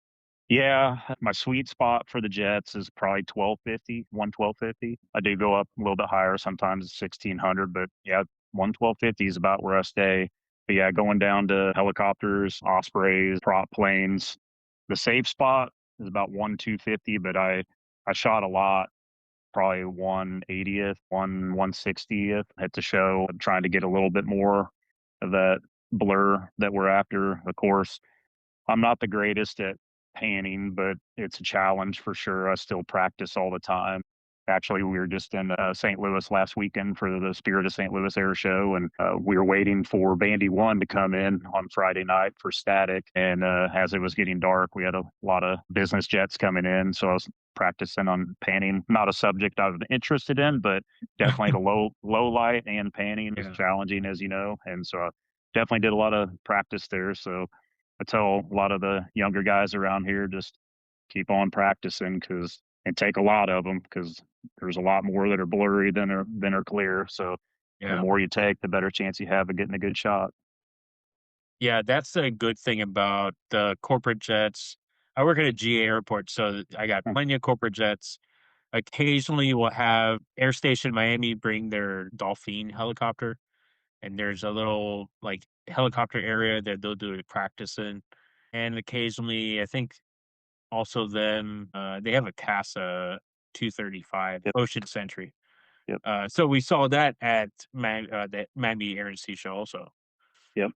B: Yeah, my sweet spot for the jets is probably 1250, 11250. I do go up a little bit higher, sometimes it's 1600, but yeah, 11250 is about where I stay. But yeah, going down to helicopters, ospreys, prop planes. The safe spot is about 250, but I shot a lot, probably 180th, 160th at the show. I'm trying to get a little bit more of that blur that we're after. Of course, I'm not the greatest at panning, but it's a challenge for sure. I still practice all the time. Actually, we were just in St. Louis last weekend for the Spirit of St. Louis Air Show, and we were waiting for Bandy One to come in on Friday night for static. And as it was getting dark, we had a lot of business jets coming in, so I was practicing on panning. Not a subject I'm interested in, but definitely the low light and panning is
A: Yeah.
B: challenging, as you know. And so I definitely did a lot of practice there. So I tell a lot of the younger guys around here just keep on practicing because and take a lot of them because there's a lot more that are blurry than are clear. So the
A: Yeah.
B: more you take, the better chance you have of getting a good shot.
A: Yeah, that's a good thing about the corporate jets. I work at a GA airport, so I got
B: Hmm,
A: plenty of corporate jets. Occasionally, we'll have Air Station Miami bring their Dolphin helicopter, and there's a little like helicopter area that they'll do a practice in. And occasionally, I think also they have a CASA 235
B: Yep,
A: Ocean Sentry.
B: yep,
A: So we saw that at the Miami Air Sea Show also.
B: yep.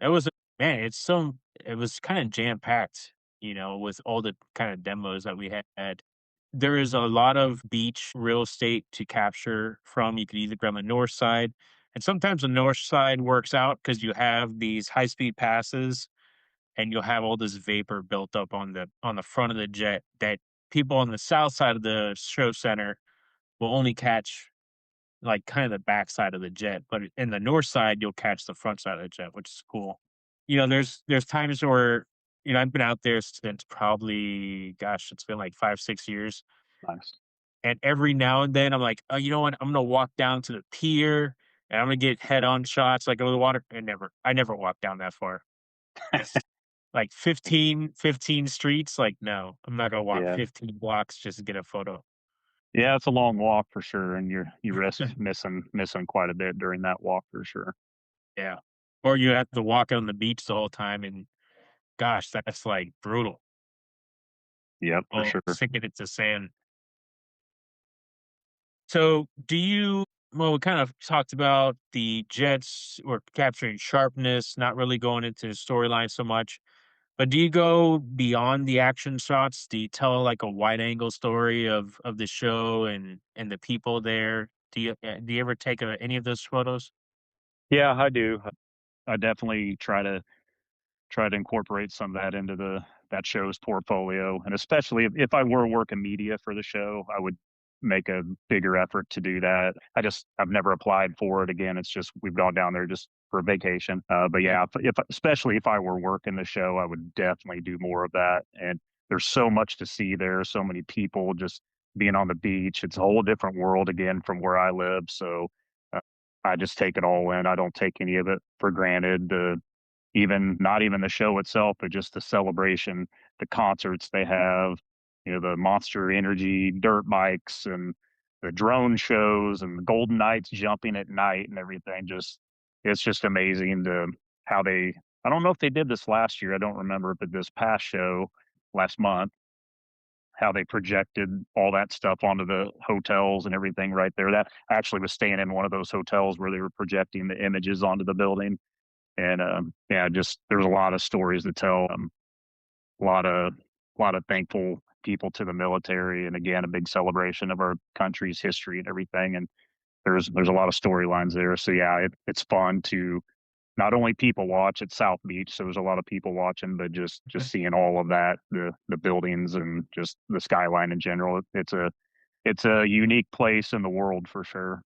A: It was man, it was kinda jam-packed, with all the kinda demos that we had. There is a lot of beach real estate to capture from. You could either go on the north side, and sometimes the north side works out because you have these high-speed passes, and you'll have all this vapor built up on the front of the jet that people on the south side of the show center will only catch, like, kinda the back side of the jet, but in the north side, you'll catch the front side of the jet, which is cool. There's times where, I've been out there since probably, gosh, it's been like 5, 6 years,
B: Nice.
A: and every now and then, I'm like, "Oh, you know what? I'm gonna walk down to the pier, and I'm gonna get head-on shots, like, over the water," and I never walk down that far. Like 15 streets, like, no, I'm not gonna walk
B: Yeah,
A: 15 blocks just to get a photo.
B: yeah. It's a long walk for sure, and you risk missing quite a bit during that walk for sure.
A: Yeah. Or you have to walk on the beach the whole time, and gosh, that's, like, brutal.
B: Yep, for
A: Oh,
B: sure.
A: sinking into sand. So, we kind of talked about the jets or capturing sharpness, not really going into the storyline so much, but do you go beyond the action shots? Do you tell, like, a wide angle story of the show and the people there? Do you ever take, any of those photos?
B: Yeah, I do. I definitely try to incorporate some of that into that show's portfolio, and especially if I were working media for the show, I would make a bigger effort to do that. I've never applied for it. Again, it's just we've gone down there just for vacation. But yeah, if especially if I were working the show, I would definitely do more of that. And there's so much to see there, so many people just being on the beach. It's a whole different world again from where I live. So uh, I just take it all in. I don't take any of it for granted. Even not even the show itself, but just the celebration, the concerts they have, the Monster Energy dirt bikes and the drone shows and the Golden Knights jumping at night and everything. Just it's just amazing to how they. I don't know if they did this last year. I don't remember, but this past show last month, how they projected all that stuff onto the hotels and everything right there. That I actually was staying in one of those hotels where they were projecting the images onto the building and yeah, just there's a lot of stories to tell. A lot of thankful people to the military, and again, a big celebration of our country's history and everything. And there's a lot of storylines there. So yeah, it's fun to not only people watch at South Beach. So there's a lot of people watching, but just seeing all of that, the buildings and just the skyline in general. It's a unique place in the world for sure.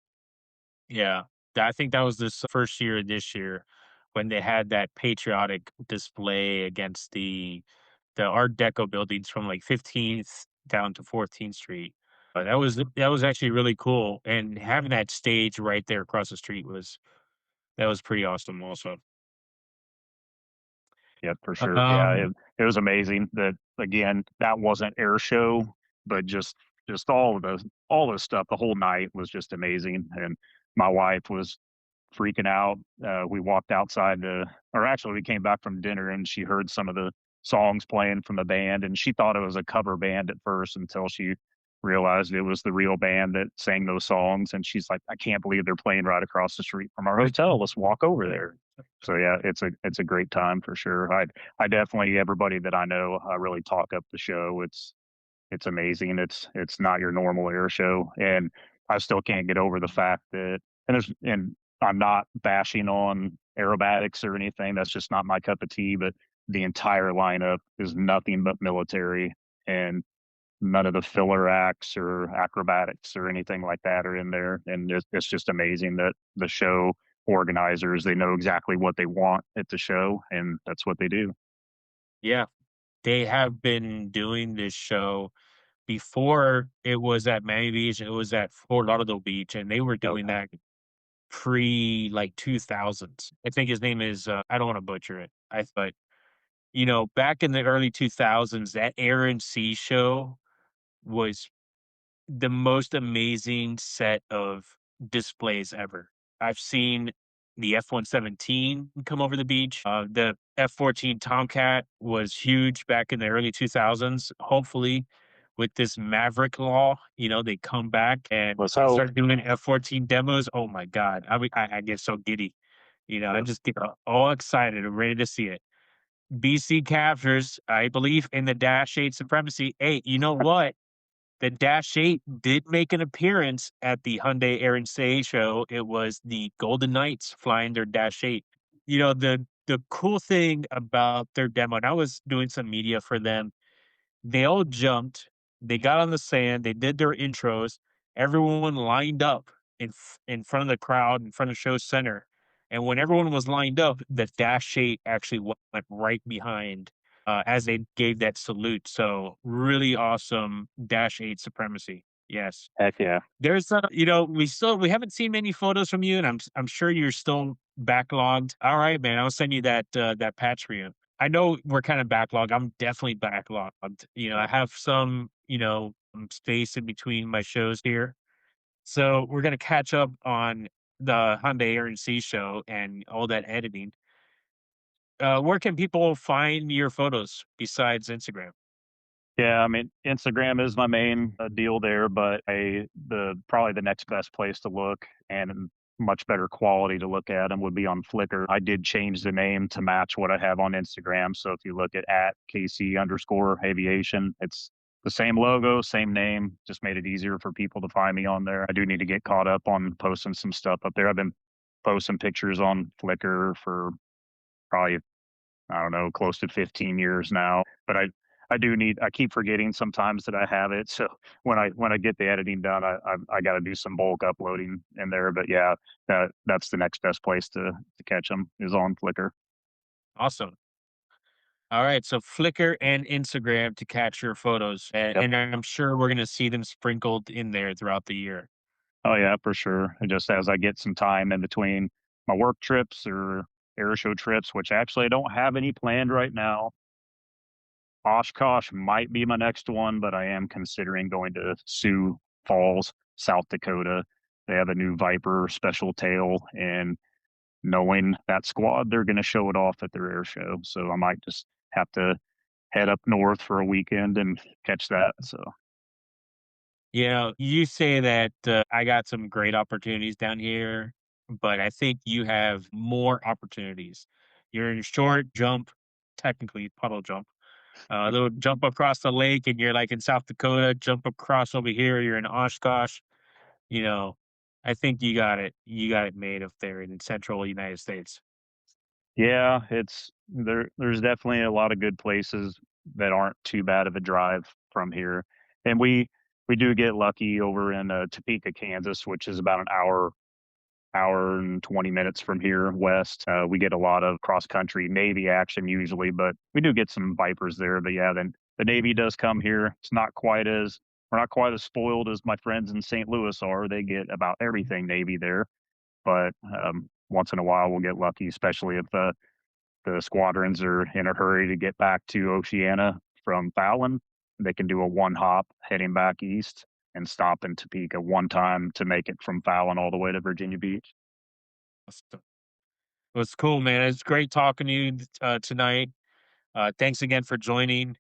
A: Yeah. I think that was this first year this year when they had that patriotic display against the Art Deco buildings from, like, 15th down to 14th Street. That was actually really cool, and having that stage right there across the street was pretty awesome also.
B: Yeah, for sure. Yeah,
A: Um,
B: it was amazing that again, that wasn't air show, but just all the stuff, the whole night was just amazing. And my wife was freaking out. We walked outside to, or actually we came back from dinner and she heard some of the songs playing from the band and she thought it was a cover band at first until she realized it was the real band that sang those songs. And she's like, I can't believe they're playing right across the street from our hotel. Let's walk over there. So yeah, it's a great time for sure. I definitely everybody that I know, I really talk up the show. It's amazing. It's not your normal air show, and I still can't get over the fact that and I'm not bashing on aerobatics or anything. That's just not my cup of tea. But the entire lineup is nothing but military, and none of the filler acts or acrobatics or anything like that are in there. And it's just amazing that the show organizers they know exactly what they want at the show, and that's what they do.
A: yeah, they have been doing this show before it was at Miami Beach, it was at Fort Lauderdale Beach, and they were doing
B: Okay.
A: that pre, like, 2000s. I think his name is, I don't wanna butcher it. But, back in the early 2000s, that Air and Sea Show was the most amazing set of displays ever. I've seen the F-117 come over the beach. The F-14 Tomcat was huge back in the early 2000s. Hopefully, with this Maverick law, they come back and
B: Let's hope.
A: start doing F-14 demos. Oh my god, I get so giddy. I
B: Yep.
A: just get all excited and ready to see it. BC captures, I believe, in the Dash 8 supremacy. Hey, you know what? The Dash 8 did make an appearance at the Hyundai Air Sea Show. It was the Golden Knights flying their Dash 8. The cool thing about their demo, and I was doing some media for them, they all jumped, they got on the sand, they did their intros, everyone lined up in front of the crowd, in front of show center, and when everyone was lined up, the Dash 8 actually went right behind, as they gave that salute, so really awesome Dash 8 supremacy. Yes.
B: Heck yeah.
A: There's, we haven't seen many photos from you, and I'm sure you're still backlogged. Alright, man, I'll send you that patch for you. I know we're kinda backlogged, I'm definitely backlogged. I have some, space in between my shows here, so we're gonna catch up on the Hyundai Air and Sea show and all that editing. Where can people find your photos besides Instagram?
B: Yeah, I mean, Instagram is my main deal there, but the probably the next best place to look and much better quality to look at them would be on Flickr. I did change the name to match what I have on Instagram. So if you look at KC underscore aviation, the same logo, same name, just made it easier for people to find me on there. I do need to get caught up on posting some stuff up there. I've been posting pictures on Flickr for probably, I don't know, close to 15 years now. But I do need, I keep forgetting sometimes that I have it. So when I get the editing done, I got to do some bulk uploading in there. But yeah, that's the next best place to catch them is on Flickr.
A: Awesome. All right, so Flickr and Instagram to catch your photos,
B: Yep.
A: and I'm sure we're gonna see them sprinkled in there throughout the year.
B: Oh yeah, for sure. And just as I get some time in between my work trips or air show trips, which actually I don't have any planned right now. Oshkosh might be my next one, but I am considering going to Sioux Falls, South Dakota. They have a new Viper special tail, and knowing that squad, they're going to show it off at their air show. So I might just have to head up north for a weekend and catch that. So
A: You know, you say that I got some great opportunities down here, but I think you have more opportunities. You're in short jump, technically puddle jump, a little jump across the lake, and you're like in South Dakota. Jump across over here, you're in Oshkosh. You know, I think you got it. You got it made up there in central United States.
B: yeah, it's there's definitely a lot of good places that aren't too bad of a drive from here. And we do get lucky over in Topeka, Kansas, which is about an hour and 20 minutes from here west. We get a lot of cross country Navy action usually, but we do get some Vipers there. But yeah, then the Navy does come here. It's not quite as we're not quite as spoiled as my friends in St. Louis are. They get about everything Navy there, but once in a while we'll get lucky, especially if the squadrons are in a hurry to get back to Oceana from Fallon. They can do a one hop heading back east and stop in Topeka one time to make it from Fallon all the way to Virginia Beach.
A: Awesome. It was cool, man. It's great talking to you tonight. Thanks again for joining.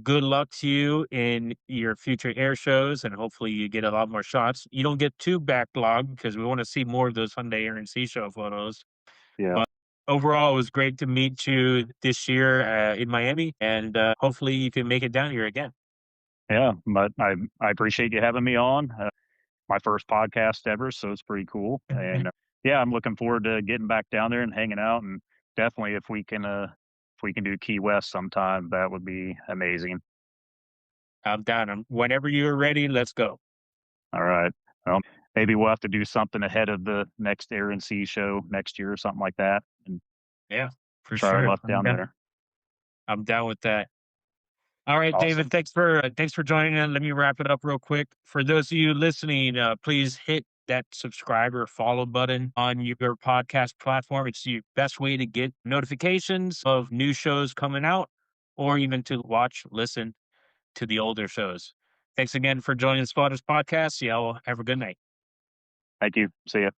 A: Good luck to you in your future air shows, and hopefully you get a lot more shots. You don't get too backlogged because we want to see more of those Hyundai Air and Sea Show photos.
B: Yeah.
A: But overall, it was great to meet you this year in Miami, and hopefully you can make it down here again.
B: Yeah, but I appreciate you having me on. My first podcast ever, so it's pretty cool. And yeah, I'm looking forward to getting back down there and hanging out. And definitely, if we can do Key West sometime, that would be amazing.
A: I'm down. Whenever you're ready, let's go.
B: All right. Well, maybe we'll have to do something ahead of the next Air and Sea show next year or something like that, and
A: Yeah, for
B: try our
A: sure.
B: luck down there.
A: I'm down with that. All right, David,
B: Awesome.
A: thanks for joining in. Let me wrap it up real quick. For those of you listening, please hit that subscribe or follow button on your podcast platform. It's the best way to get notifications of new shows coming out or even to watch, listen to the older shows. Thanks again for joining the Spotters podcast. Y'all have a good night.
B: Thank you. See ya.